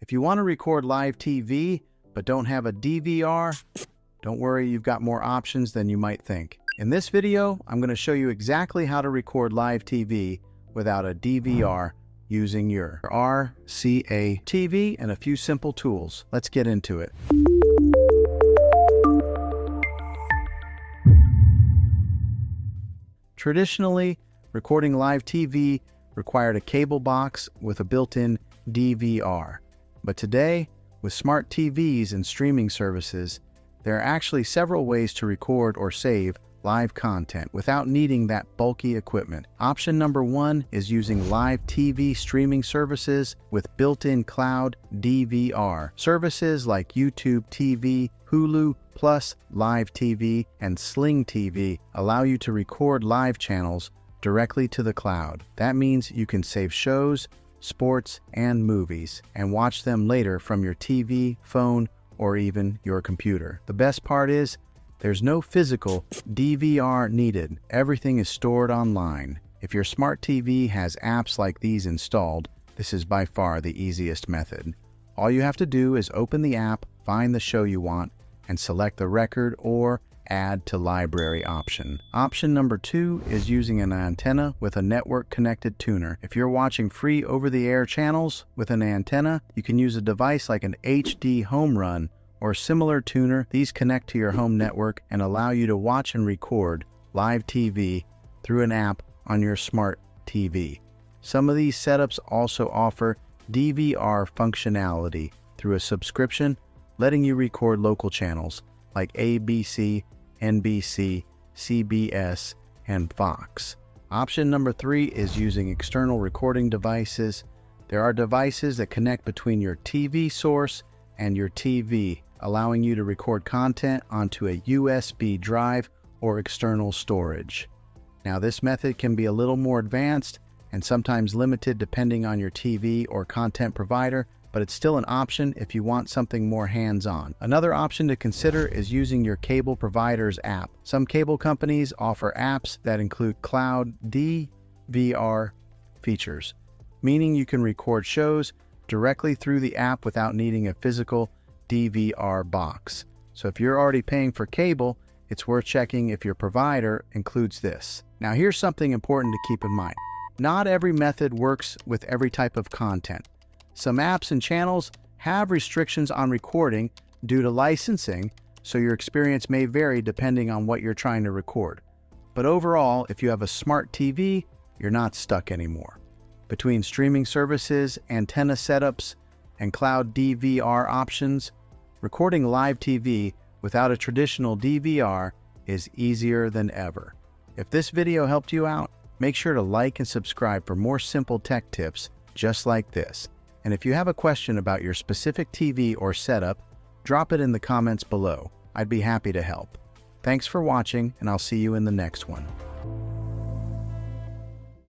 If you want to record live TV but don't have a DVR, don't worry, you've got more options than you might think. In this video, I'm going to show you exactly how to record live TV without a DVR using your RCA TV and a few simple tools. Let's get into it. Traditionally, recording live TV required a cable box with a built-in DVR. But today, with smart TVs and streaming services, there are actually several ways to record or save live content without needing that bulky equipment. Option number one is using live TV streaming services with built-in cloud DVR. Services like YouTube TV, Hulu Plus, Live TV, and Sling TV allow you to record live channels directly to the cloud. That means you can save shows, sports, and movies, and watch them later from your TV, phone, or even your computer. The best part is, there's no physical DVR needed. Everything is stored online. If your smart TV has apps like these installed, this is by far the easiest method. All you have to do is open the app, find the show you want, and select the record or add to library option. Option number two is using an antenna with a network-connected tuner. If you're watching free over-the-air channels with an antenna, you can use a device like an HD home run or similar tuner. These connect to your home network and allow you to watch and record live TV through an app on your smart TV. Some of these setups also offer DVR functionality through a subscription, letting you record local channels like ABC, NBC, CBS, and Fox. Option number three is using external recording devices. There are devices that connect between your TV source and your TV, allowing you to record content onto a USB drive or external storage. Now, this method can be a little more advanced and sometimes limited depending on your TV or content provider, but it's still an option if you want something more hands-on. Another option to consider is using your cable provider's app. Some cable companies offer apps that include cloud DVR features, meaning you can record shows directly through the app without needing a physical DVR box. So if you're already paying for cable, it's worth checking if your provider includes this. Now, here's something important to keep in mind. Not every method works with every type of content. Some apps and channels have restrictions on recording due to licensing, so your experience may vary depending on what you're trying to record. But overall, if you have a smart TV, you're not stuck anymore. Between streaming services, antenna setups, and cloud DVR options, recording live TV without a traditional DVR is easier than ever. If this video helped you out, make sure to like and subscribe for more simple tech tips just like this. And if you have a question about your specific TV or setup, drop it in the comments below. I'd be happy to help. Thanks for watching, and I'll see you in the next one.